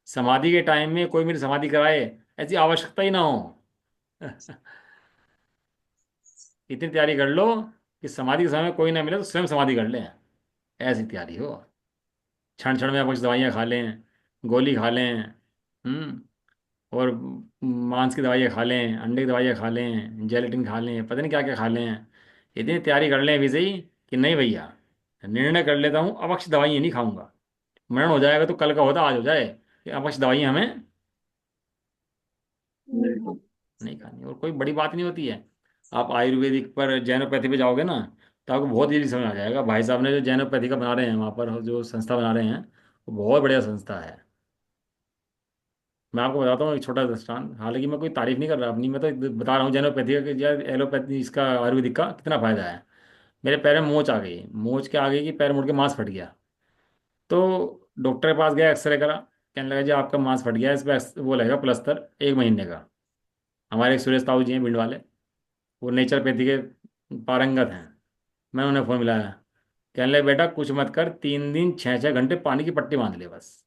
समाधि के टाइम में कोई मेरी समाधि कराए, ऐसी आवश्यकता ही ना हो। इतनी तैयारी कर लो कि समाधि के समय कोई ना मिले तो स्वयं समाधि कर लें, ऐसी तैयारी हो। क्षण क्षण में आप कुछ दवाइयाँ खा लें, गोली खा लें, और मांस की दवाइयाँ खा लें, अंडे की दवाइयाँ खा लें, जेलेटिन खा लें, पता नहीं क्या क्या खा लें। इतनी तैयारी कर लें अभी से ही कि नहीं भैया, निर्णय कर लेता हूँ अब अक्ष दवाइयाँ नहीं खाऊंगा। मरण हो जाएगा तो कल का होता आज हो जाए, कि अब अक्ष दवाइयाँ हमें नहीं। नहीं खानी। और कोई बड़ी बात नहीं होती है। आप आयुर्वेदिक पर जैनोपैथी पे जाओगे ना, तो आपको बहुत ईजी समझ आ जाएगा। भाई साहब ने जो जैनोपैथी का बना रहे हैं वहाँ पर, जो संस्था बना रहे हैं, वो बहुत बढ़िया संस्था है। मैं आपको बताता हूँ एक छोटा दृष्टांत, हालांकि मैं कोई तारीफ नहीं कर रहा अपनी, मैं तो बता रहा हूँ जैनोपैथी का कि यार एलोपैथी इसका, आयुर्वेदिक का कितना फायदा है। मेरे पैर में मोच आ गई, मोच के आगे की पैर मुड़ के मांस फट गया। तो डॉक्टर के पास गया, एक्सरे करा, कहने लगा जी आपका मांस फट गया है, इस पर वो लगेगा प्लस्तर 1 महीने का। हमारे एक सुरेश ताऊ जी हैं भिंड वाले, वो नेचरपैथी के पारंगत हैं। मैं उन्हें फ़ोन मिलाया, कहने लगे बेटा कुछ मत कर, 3 दिन 6-6 घंटे पानी की पट्टी बांध ले बस।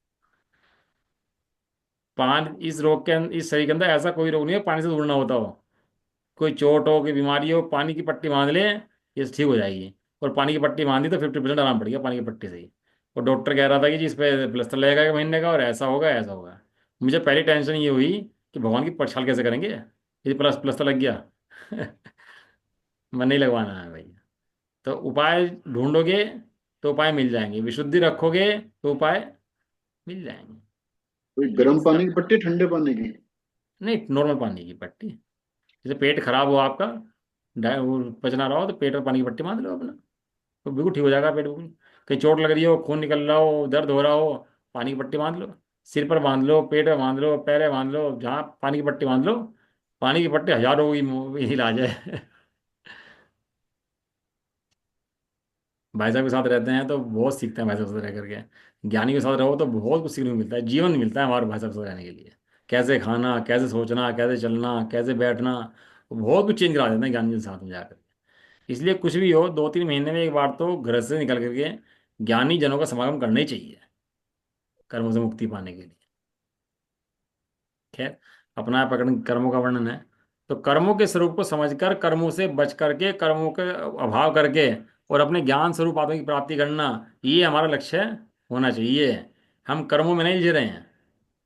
इस रोग के इस शरीर के अंदर ऐसा कोई रोग नहीं है पानी से दूर ना होता हो। कोई चोट हो, कोई बीमारी हो, पानी की पट्टी बांध ले, ये ठीक हो जाएगी। और पानी की पट्टी बांधी तो 50% आराम पड़ गया पानी की पट्टी से ही। और डॉक्टर कह रहा था कि जी इस पे प्लास्टर लगेगा 1 महीने का, और ऐसा होगा ऐसा होगा। मुझे पहली टेंशन ये हुई कि भगवान की परछाल कैसे करेंगे यदि प्लास्टर लग गया। मन नहीं लगवाना है भैया। तो उपाय ढूंढोगे तो उपाय मिल जाएंगे, विशुद्धि रखोगे तो उपाय मिल जाएंगे। कोई लेकिन गर्म पानी की पट्टी, ठंडे पानी की? नहीं, नॉर्मल पानी की पट्टी। जैसे पेट खराब हो आपका, वो पचना रहा हो, तो पेट में पानी की पट्टी बांध लो अपना, तो बिल्कुल ठीक हो जाएगा पेट बिल्कुल। कहीं चोट लग रही हो, खून निकल रहा हो, दर्द हो रहा हो, पानी की पट्टी बांध लो। सिर पर बांध लो, पेट में बांध लो, पैर में बांध लो, जहाँ पानी की पट्टी बांध लो। पानी की पट्टी हजारों की इलाज है। भाई साहब के साथ रहते हैं तो बहुत सीखते हैं भाई साहब से रह करके। ज्ञानी के साथ रहो तो बहुत कुछ सीखने को मिलता है, जीवन मिलता है हमारे भाई साहब से रहने के लिए। कैसे खाना, कैसे सोचना, कैसे चलना, कैसे बैठना, वो बहुत कुछ चेंज करा देते हैं ज्ञानी के साथ में जाकर। इसलिए कुछ भी हो, 2-3 महीने में एक बार तो घर से निकल करके ज्ञानी जनों का समागम करना ही चाहिए, कर्मों से मुक्ति पाने के लिए। खैर, अपना पकड़ कर्मों का वर्णन है। तो कर्मों के स्वरूप को समझकर, कर्मों से बच करके, कर्मों के अभाव करके, और अपने ज्ञान स्वरूप आत्मा की प्राप्ति करना, ये हमारा लक्ष्य होना चाहिए। हम कर्मों में नहीं जी रहे हैं।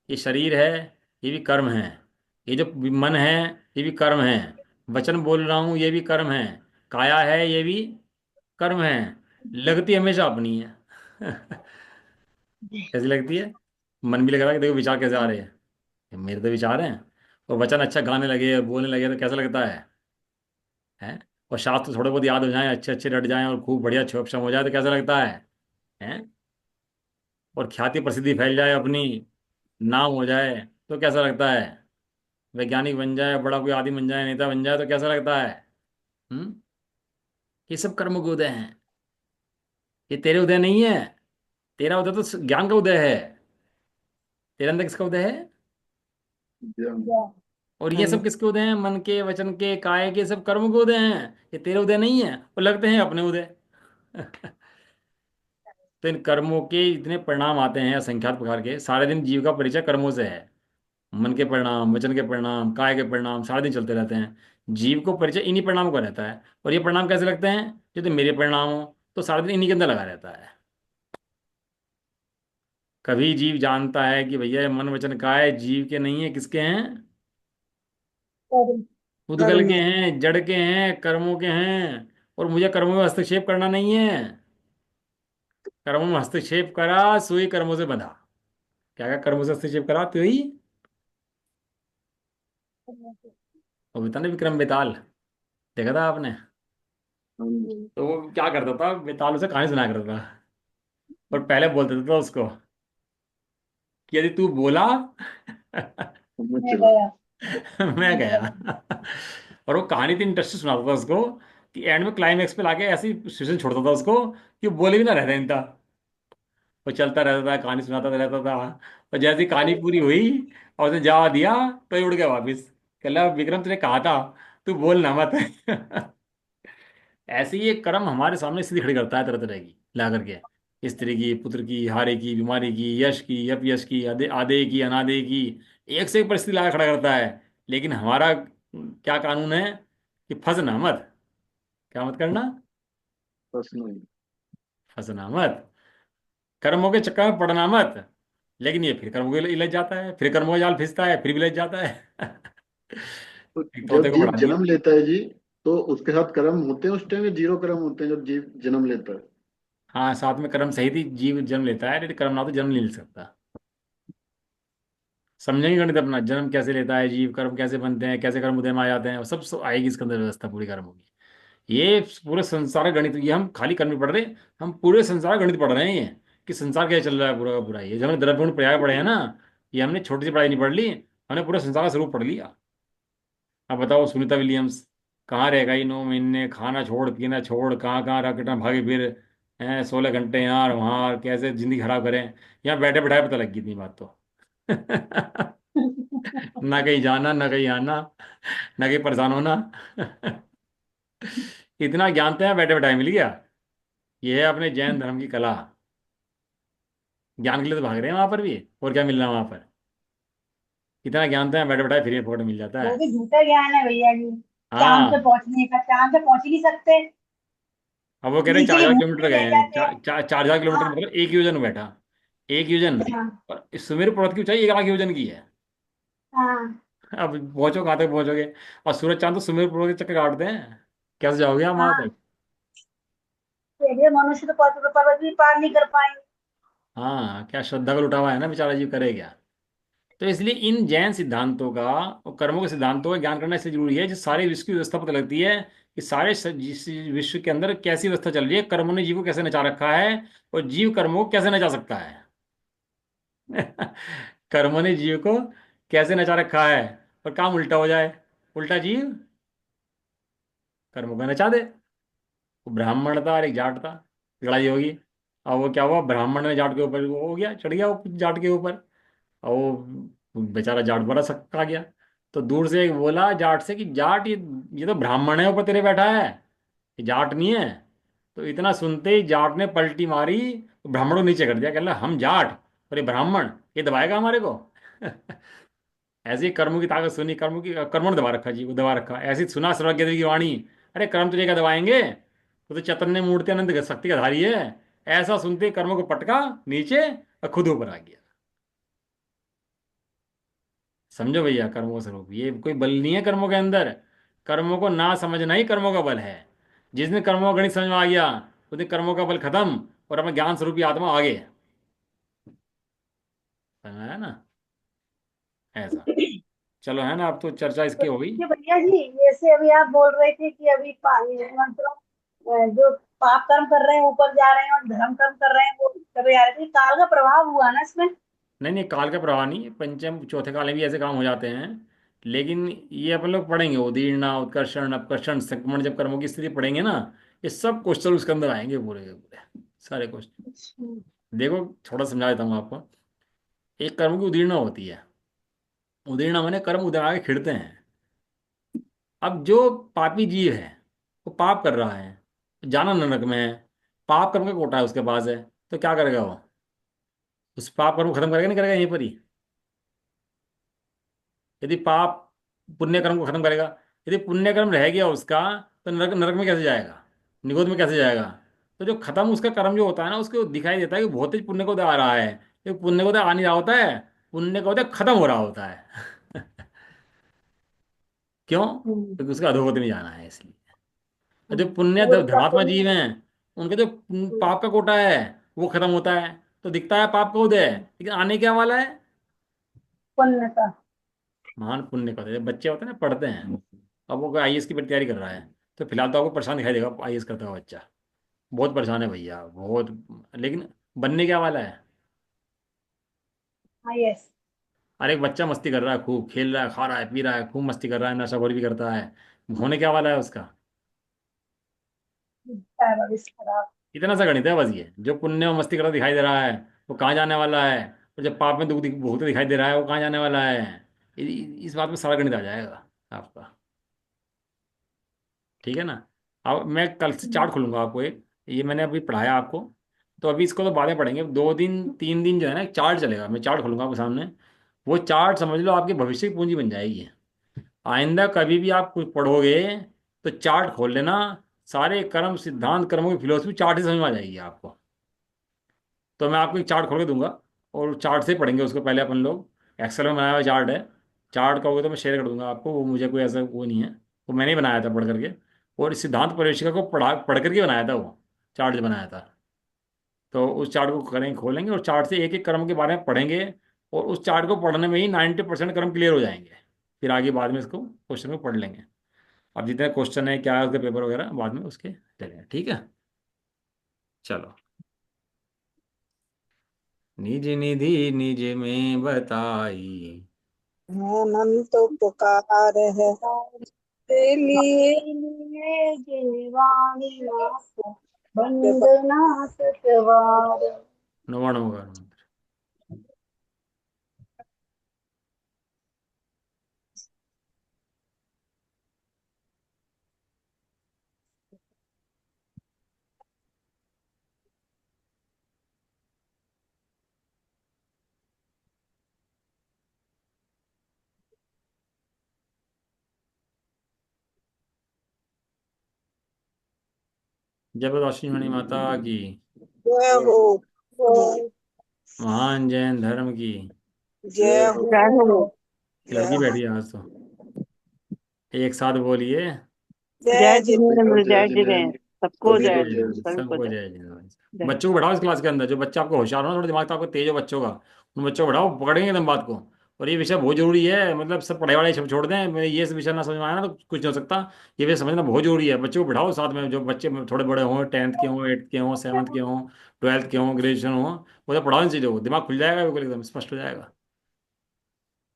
ये शरीर है, ये भी कर्म है। ये जो मन है, ये भी कर्म है। वचन बोल रहा हूँ, ये भी कर्म है। काया है, ये भी कर्म है। लगती हमेशा अपनी है। कैसी लगती है? मन भी लग रहा है कि देखो विचार कैसे आ रहे हैं, मेरे तो विचार हैं। और वचन अच्छा गाने लगे, बोलने लगे तो कैसा लगता है? और शास्त्र थोड़े बहुत याद हो जाएं, अच्छे अच्छे रट जाएं, और खूब बढ़िया क्षम हो जाए तो कैसा लगता है? और ख्याति प्रसिद्धि फैल जाए अपनी, नाम हो जाए तो कैसा लगता है? वैज्ञानिक बन जाए, बड़ा कोई आदमी बन जाए, नेता बन जाए तो कैसा लगता है? हम्म। ये सब कर्म के उदय हैं। ये तेरे उदय नहीं है। तेरा उदय तो ज्ञान का उदय है। तेरे अंदर किसका उदय है? ज्ञान। और ये सब हाँ। किसके उदय हैं? मन के, वचन के, काय के, सब कर्म के उदय हैं। ये तेरे उदय नहीं है, और लगते हैं अपने उदय। तो इन कर्मों के इतने परिणाम आते हैं असंख्यात प्रकार के। सारे दिन जीव का परिचय कर्मों से है। मन के परिणाम, वचन के परिणाम, काय के परिणाम सारे दिन चलते रहते हैं। जीव को परिचय इन्हीं परिणामों का रहता है। और ये परिणाम कैसे लगते हैं? यदि मेरे परिणाम हो तो सारा दिन इन्हीं के अंदर लगा रहता है। कभी जीव जानता है कि भैया ये मन वचन काय जीव के नहीं है, किसके हैं? कर्म। उद्गल कर्म। के हैं, जड़ के हैं, कर्मों के हैं। और मुझे कर्मों में हस्तक्षेप करना नहीं है। कर्मों में हस्तक्षेप करा सोई कर्मों से बंधा। क्या क्या कर्मों से हस्तक्षेप करा तो ही। वो बता ना विक्रम बेताल, देखा था आपने? हम तो वो क्या करता था, बेताल उसे कहानी सुनाया करता था। और पहले बोल देता था उसको कि यदि तू बोला समझ मैं चला। गया। मैं गया। और वो कहानी इतनी इंटरेस्टिंग सुनाता था उसको कि एंड में क्लाइमैक्स पे लाके ऐसी सिचुएशन छोड़ता था उसको कि वो बोले भी ना रहता इनका। वो चलता रहता था, कहानी सुनाता रहता था। और जैसी कहानी पूरी हुई और उसने जवाब दिया, तो ये उड़ गया वापिस। कहला विक्रम तुझे कहा था तू बोलना मत। ऐसे ही एक कर्म हमारे सामने स्थिति खड़ी करता है तरह तरह की ला करके, स्त्री की, पुत्र की, हारे की, बीमारी की, यश की, अपयश की, आदे की, अनादे की। एक से एक परिस्थिति ला खड़ा करता है। लेकिन हमारा क्या कानून है कि फंसना मत। क्या मत करना? बस नहीं। फंसना मत। कर्मों के चक्कर में पड़ना मत। लेकिन ये फिर कर्मों के लिए लज जाता है, फिर कर्मों का जाल फिसता है, फिर भी लज जाता है। तो एक जब तोते को जीव पढ़ा दिया। जन्म लेता है जी, तो उसके साथ कर्म होते हैं उस टाइम, या जीरो कर्म होते हैं जब जीव जन्म लेता है? हाँ, साथ में कर्म सहित ही जीव जन्म लेता है, यदि कर्म ना हो तो जन्म नहीं ले सकता। समझेंगे गणित अपना, जन्म कैसे लेता है जीव, कर्म कैसे बनते हैं, कैसे कर्म उदय में आ जाते हैं, वो सब आएगी इसके अंदर व्यवस्था पूरी कर्मों की। ये पूरे संसार का गणित, ये हम खाली कर्म नहीं पढ़ रहे, हम पूरे संसार का गणित पढ़ रहे हैं। ये कि संसार कैसे चल रहा है पूरा का पूरा। ये जो हमने द्रव्य गुण पर्याय पढ़े हैं ना, ये हमने छोटी सी पढ़ाई नहीं पढ़ ली, हमने पूरा संसार का स्वरूप पढ़ लिया। अब बताओ सुनीता विलियम्स कहाँ रहेगा ये 9 महीने, खाना छोड़ पीना छोड़, कहाँ कहाँ रखना भागे फिर हैं, 16 घंटे यहाँ और वहाँ, और कैसे जिंदगी खराब करें। यहाँ बैठे बैठाए पता लग गई थी बात तो। ना कहीं जाना ना कहीं आना, ना कहीं परेशान होना। इतना ज्ञान तो यहाँ बैठे बैठाए मिल गया। ये है अपने जैन धर्म की कला। ज्ञान के लिए तो भाग रहे हैं वहां पर भी, और क्या मिल रहा है वहां पर। इतना ज्ञान तो यहाँ बैठे बैठाए फ्री फोटो मिल जाता वो है। भी झूठा ज्ञान है भैया जी। चांद पे हाँ, पहुंचने का, चांद पे पहुंच ही नहीं सकते। अब वो कह रहे नीचे चार ही हजार घूम किलोमीटर के गए रह हैं, जाते हैं। 4,000 किलोमीटर हाँ। मतलब एक योजन बैठा। एक योजन। हाँ। और इस सुमेरु पर्वत की ऊंचाई 1 लाख योजन की है। हाँ। अब पहुंचो कहाँ तक पहुंचोगे। और सूरज चांद तो सुमेरु पर्वत के चक्कर काटते हैं। कैसे जाओगे आप वहां तक। हाँ। ये मनुष्य तो पर्वत भी पार नहीं कर पाएंगे। हाँ, क्या श्रद्धा का लुटावा है ना, बेचारा जीव करे क्या। तो इसलिए इन जैन सिद्धांतों का और कर्मों के सिद्धांतों का ज्ञान करना इसलिए जरूरी है, जो सारे विश्व की व्यवस्था पता लगती है कि सारे जिस विश्व के अंदर कैसी व्यवस्था चल रही है, कर्मों ने जीव को कैसे नचा रखा है, और जीव कर्मों को कैसे नचा सकता है। कर्मों ने जीव को कैसे नचा रखा है, और काम उल्टा हो जाए, उल्टा जीव कर्मों को नचा दे। वो ब्राह्मण था और एक जाट था, लड़ाई होगी। और वो क्या हुआ, ब्राह्मण ने जाट के ऊपर वो हो गया, चढ़ गया वो जाट के ऊपर। और वो बेचारा जाट बड़ा सक्का गया। तो दूर से एक बोला जाट से कि जाट, ये तो ब्राह्मण है ऊपर तेरे बैठा है, ये जाट नहीं है। तो इतना सुनते ही जाट ने पलटी मारी, ब्राह्मण को नीचे कर दिया, कह रहा हम जाट और ये ब्राह्मण, ये दबाएगा हमारे को। ऐसे ही कर्मों की ताकत सुनी, कर्मों की, कर्मों ने दबा रखा जी, वो दबा रखा, ऐसे ही सुना सर्वज्ञ की वाणी। अरे कर्म तुझे क्या दबाएंगे, वो तो चैतन्य मूर्ति अनंत शक्ति का धारी है। ऐसा सुनते ही कर्मों को पटका नीचे, और खुद ऊपर आ गया। समझो भैया, कर्मों का स्वरूप ये कोई बल नहीं है कर्मों के अंदर। कर्मों को ना समझना ही कर्मों का बल है। जिस दिन कर्मों का गणित समझ में आ गया, उस दिन कर्मों का बल खत्म, और अपने ज्ञान स्वरूपी आत्मा आगे। समझ में आया ना। ऐसा। चलो है ना, अब तो चर्चा इसकी हो गई। ये भैया जी, जैसे अभी आप बोल रहे थे कि अभी मतलब जो पाप कर्म कर रहे हैं ऊपर जा रहे हैं और धर्म कर्म कर रहे हैं वो चले जा रहे थे, काल का प्रभाव हुआ ना इसमें। नहीं नहीं, काल का प्रवाह नहीं, पंचम चौथे काल में भी ऐसे काम हो जाते हैं। लेकिन ये अपन लोग पढ़ेंगे, उदीर्णा उत्कर्षण अपकर्षण संक्रमण, जब कर्मों की स्थिति पढ़ेंगे ना, ये सब क्वेश्चन उसके अंदर आएंगे पूरे के पूरे, सारे क्वेश्चन। अच्छा। देखो, थोड़ा समझा देता हूँ आपको। एक कर्म की उदीर्णा होती है। उदीर्णा माने कर्म उधर आगे खिड़ते हैं। अब जो पापी जीव है, वो पाप कर रहा है, जाना नरक में है, पाप कर्म का कोटा है उसके पास है, तो क्या करेगा वो, उस पाप कर्म को खत्म करेगा नहीं करेगा यहीं पर ही। यदि पाप पुण्य कर्म को खत्म करेगा, यदि पुण्य कर्म रह गया उसका, तो नरक नरक में कैसे जाएगा, निगोद में कैसे जाएगा। तो जो खत्म उसका कर्म जो होता है ना, उसको दिखाई देता है कि बहुत तेज पुण्य को आ रहा है। ये पुण्य को आ नहीं रहा होता है, पुण्य को खत्म हो रहा होता है। क्यों, हम्म। क्योंकि उसका अधोगति में जाना है इसलिए। और जो पुण्य वो उसका धर्मात्मा जीव पुण्य। हैं, उनका जो पाप का कोटा है वो खत्म होता है, तो दिखता है पाप का उदय, लेकिन आने क्या वाला है, पुण्य का। महान पुण्य का उदय। बच्चे होते हैं ना, पढ़ते हैं। अब वो आईएएस की तैयारी कर रहा है, तो फिलहाल तो आपको परेशान दिखाई देगा आईएएस करता हुआ बच्चा। बहुत परेशान है भैया, बहुत। लेकिन बनने क्या वाला है। हाँ, यस। अरे एक बच्चा मस्ती कर रहा है, खूब खेल रहा है, खा रहा है, पी रहा है, खूब मस्ती कर रहा है, नशाखोरी भी करता है, होने क्या वाला है उसका। भविष्य खराब। इतना सा गणित है बस, ये जो पुण्य और मस्ती करता दिखाई दे रहा है वो कहाँ जाने वाला है, और जब पाप में दुख भोगते दिखाई दे रहा है वो कहाँ जाने वाला है। इस बात में सारा गणित आ जाएगा आपका। ठीक है ना। अब मैं कल से चार्ट खोलूंगा आपको एक, ये मैंने अभी पढ़ाया आपको, तो अभी इसको तो बाद में पढ़ेंगे, 2 दिन 3 दिन जो है ना, एक चार्ट चलेगा, मैं चार्ट खोलूंगा आपके सामने। वो चार्ट समझ लो आपकी भविष्य की पूंजी बन जाएगी। आइंदा कभी भी आप कुछ पढ़ोगे, तो चार्ट खोल लेना। सारे कर्म सिद्धांत कर्मों की फिलोसफी चार्ट ही समझ में आ जाएगी आपको। तो मैं आपको एक चार्ट खोल के दूंगा, और चार्ट से पढ़ेंगे उसको पहले अपन लोग। एक्सेल में बनाया हुआ चार्ट है। चार्ट कहोगे तो मैं शेयर कर दूंगा आपको, वो मुझे कोई ऐसा वो नहीं है, वो मैंने ही बनाया था पढ़ करके। और इस सिद्धांत प्रवेशिका को पढ़ करके बनाया था वो, चार्ट जो बनाया था। तो उस चार्ट को करेंगे, खोलेंगे, और चार्ट से एक एक कर्म के बारे में पढ़ेंगे। और उस चार्ट को पढ़ने में ही 90% कर्म क्लियर हो जाएंगे। फिर आगे बाद में इसको क्वेश्चन को पढ़ लेंगे। अब जितने क्वेश्चन है क्या है उसके पेपर वगैरह बाद में उसके चलेंगे, ठीक है। चलो। निज निधि निज में बताई, अनंत उपकार है के लिए लिए जीवानी नाथ बंदना सतवार। 99वां मंत्र। जय बोलो अश्विनी मणि माता की, जय हो। महान जैन धर्म की। जय हो। जय हो। लड़की बैठी है आज तो, एक साथ बोलिए। जय जय जिनेंद्र। जिनेंद्र, जय जय जिनेंद्र, जिनेंद्र, सबको सबको सबको जय, जय, जय। सबको सबको जय। जय जिनेंद्र। जय। बच्चों को बढ़ाओ इस क्लास के अंदर, जो बच्चा आपको होशियार हो ना, थोड़ा दिमाग तो आपको तेज हो बच्चों का, उन बच्चों को बढ़ाओ, पकड़ेंगे एकदम बात को। और ये विषय बहुत जरूरी है, मतलब सब पढ़ाई वढ़ाई सब छोड़ दें, मैं ये विषय ना समझ में आया ना तो कुछ नहीं हो सकता। ये विषय समझना बहुत जरूरी है, बच्चों को बढ़ाओ साथ में, जो बच्चे थोड़े बड़े हों, 10th के हों, 8th के हों, 7th के हों, 12th के हों, ग्रेजुएशन हों, वो तो पढ़ाओ इन चीज़ों को, दिमाग खुल जाएगा बिल्कुल, एकदम स्पष्ट हो जाएगा।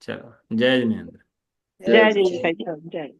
चलो, जय जिनेंद्र। जय जय जिनेंद्र। जिनेंद्र, जय।